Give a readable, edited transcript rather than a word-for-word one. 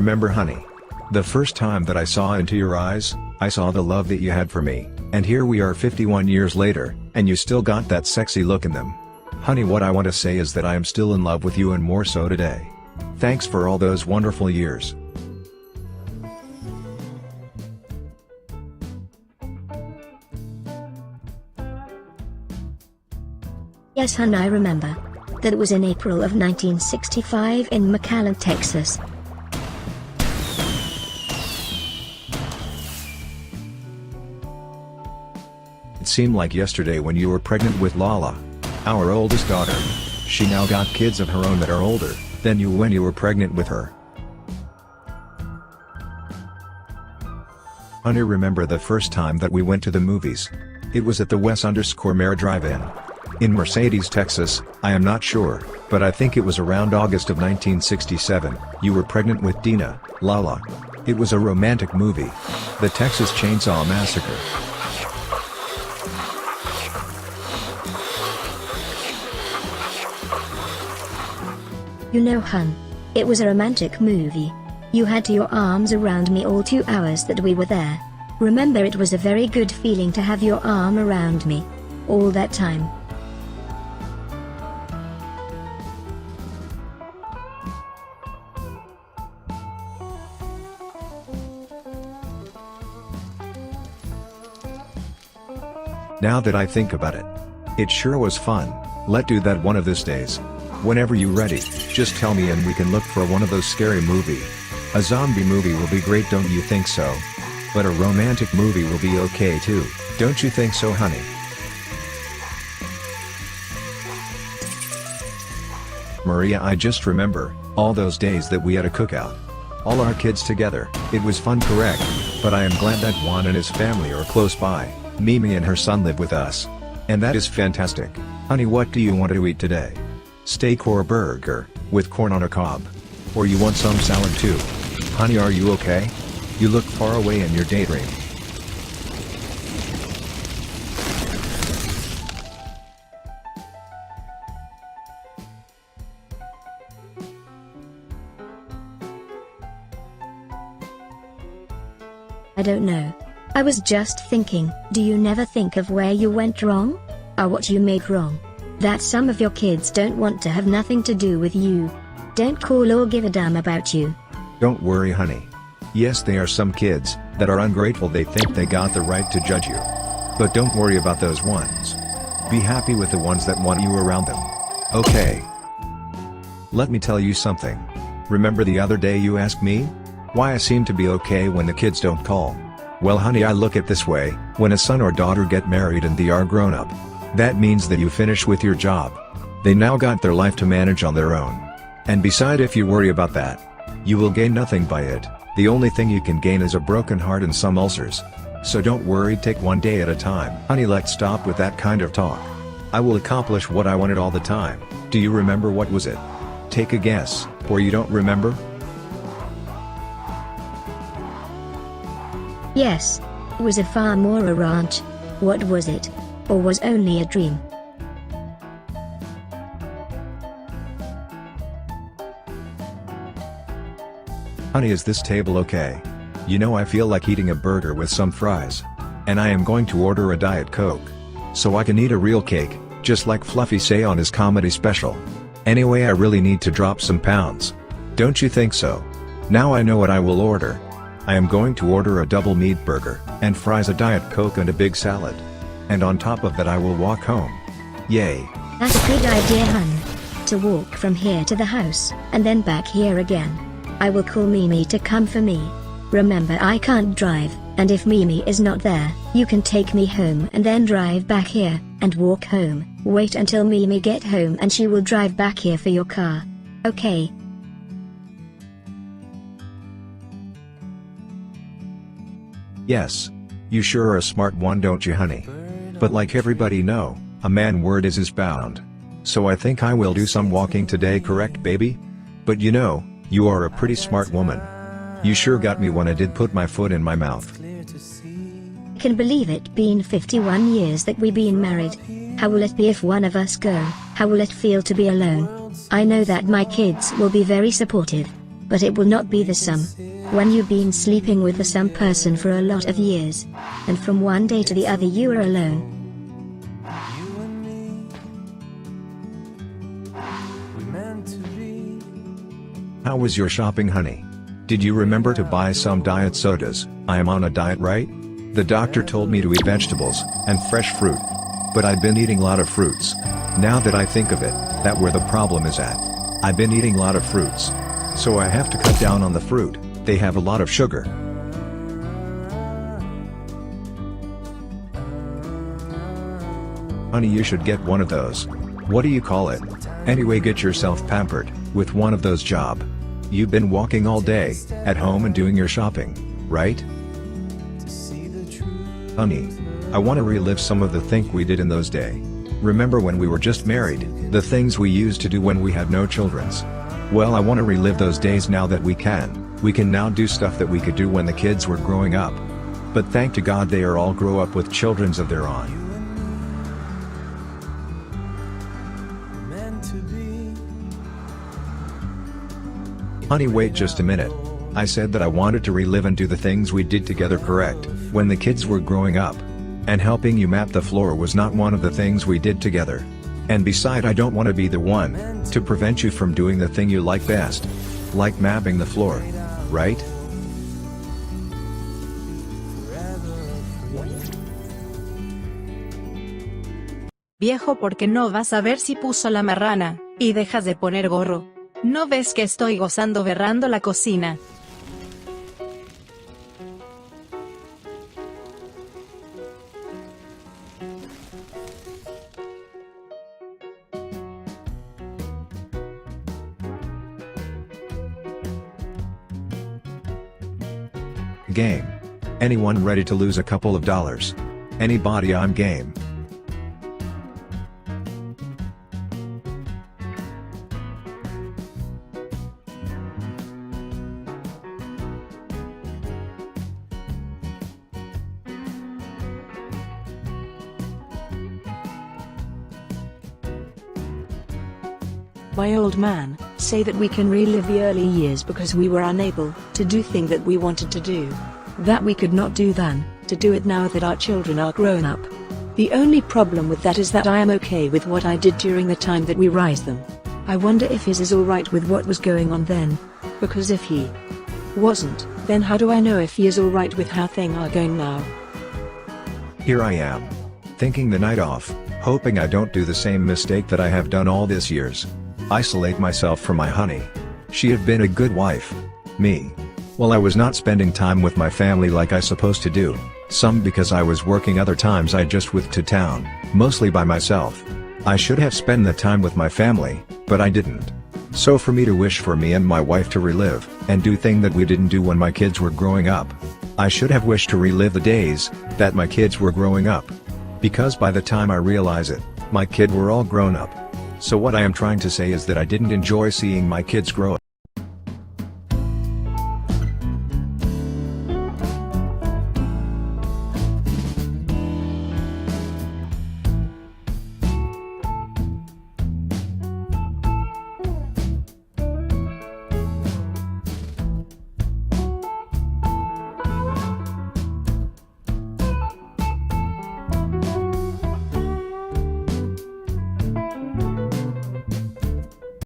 remember, honey. The first time that I saw into your eyes, I saw the love that you had for me, and here we are 51 years later, and you still got that sexy look in them. Honey, what I want to say is that I am still in love with you, and more so today. Thanks for all those wonderful years. Yes, hon, I remember. That was in April of 1965 in McAllen, Texas. It seemed like yesterday when you were pregnant with Lala, our oldest daughter. She now got kids of her own that are older than you when you were pregnant with her. Honey, remember the first time that we went to the movies? It was at the Wes_Mare Drive-In. In Mercedes, Texas. I am not sure, but I think it was around August of 1967, you were pregnant with Dina, Lala. It was a romantic movie. The Texas Chainsaw Massacre. You know, hun, it was a romantic movie. You had your arms around me all 2 hours that we were there. Remember, it was a very good feeling to have your arm around me all that time. Now that I think about it, it sure was fun. Let's do that one of these days. Whenever you're ready, just tell me and we can look for one of those scary movies. A zombie movie will be great, don't you think so? But a romantic movie will be okay too, don't you think so, honey? Maria, I just remember all those days that we had a cookout. All our kids together. It was fun, correct? But I am glad that Juan and his family are close by. Mimi and her son live with us. And that is fantastic. Honey, what do you want to eat today? Steak or burger, with corn on a cob? Or you want some salad too? Honey, are you okay? You look far away in your daydream. I don't know. I was just thinking, do you never think of where you went wrong? Or what you made wrong? That some of your kids don't want to have nothing to do with you. Don't call or give a damn about you. Don't worry, honey. Yes, there are some kids that are ungrateful. They think they got the right to judge you. But don't worry about those ones. Be happy with the ones that want you around them. Okay. Let me tell you something. Remember the other day you asked me why I seem to be okay when the kids don't call? Well, honey, I look at this way. When a son or daughter get married and they are grown up, that means that you finish with your job. They now got their life to manage on their own. And beside, if you worry about that, you will gain nothing by it. The only thing you can gain is a broken heart and some ulcers. So don't worry, take one day at a time. Honey, let's stop with that kind of talk. I will accomplish what I wanted all the time. Do you remember what was it? Take a guess, or you don't remember? Yes. It was a farm or a ranch. What was it? Or was only a dream? Honey, is this table okay? You know, I feel like eating a burger with some fries. And I am going to order a Diet Coke. So I can eat a real cake, just like Fluffy say on his comedy special. Anyway, I really need to drop some pounds. Don't you think so? Now I know what I will order. I am going to order a double meat burger, and fries, a Diet Coke and a big salad. And on top of that I will walk home. Yay. That's a good idea, hun. To walk from here to the house, and then back here again. I will call Mimi to come for me. Remember, I can't drive, and if Mimi is not there, you can take me home and then drive back here, and walk home. Wait until Mimi get home and she will drive back here for your car. Okay? Yes. You sure are a smart one, don't you, honey? But like everybody know, a man word is his bound. So I think I will do some walking today, correct, baby? But you know, you are a pretty smart woman. You sure got me when I did put my foot in my mouth. I can believe it been 51 years that we been married. How will it be if one of us go? How will it feel to be alone? I know that my kids will be very supportive. but it will not be the same. When you've been sleeping with the same person for a lot of years, and from one day to the other you are alone. How was your shopping, honey? Did you remember to buy some diet sodas? I am on a diet, right? The doctor told me to eat vegetables and fresh fruit. But I've been eating a lot of fruits. Now that I think of it, that's where the problem is at. I've been eating a lot of fruits. So I have to cut down on the fruit, they have a lot of sugar. Honey, you should get one of those. What do you call it? Anyway, get yourself pampered with one of those job. You've been walking all day, at home and doing your shopping, right? Honey, I want to relive some of the things we did in those days. Remember when we were just married, the things we used to do when we had no childrens? Well, I want to relive those days now that we can. We can now do stuff that we could do when the kids were growing up. But thank to God they are all grow up with childrens of their own. Honey, wait just a minute. I said that I wanted to relive and do the things we did together, correct, when the kids were growing up. And helping you map the floor was not one of the things we did together. And beside, I don't want to be the one to prevent you from doing the thing you like best. Like mapping the floor. Right? Viejo, ¿por qué no vas a ver si puso la marrana, y dejas de poner gorro? ¿No ves que estoy gozando berrando la cocina? Game. Anyone ready to lose a couple of dollars? Anybody? I'm game. My old man, say that we can relive the early years because we were unable to do things that we wanted to do. That we could not do then, to do it now that our children are grown up. The only problem with that is that I am okay with what I did during the time that we raised them. I wonder if his is alright with what was going on then. Because if he wasn't, then how do I know if he is alright with how things are going now? Here I am. Thinking the night off, hoping I don't do the same mistake that I have done all these years. Isolate myself from my honey. She had been a good wife. Me. Well, I was not spending time with my family like I supposed to do. Some because I was working, other times I just went to town, mostly by myself. I should have spent the time with my family, but I didn't. So for me to wish for me and my wife to relive, and do things that we didn't do when my kids were growing up. I should have wished to relive the days that my kids were growing up. Because by the time I realize it, my kids were all grown up. So what I am trying to say is that I didn't enjoy seeing my kids grow up.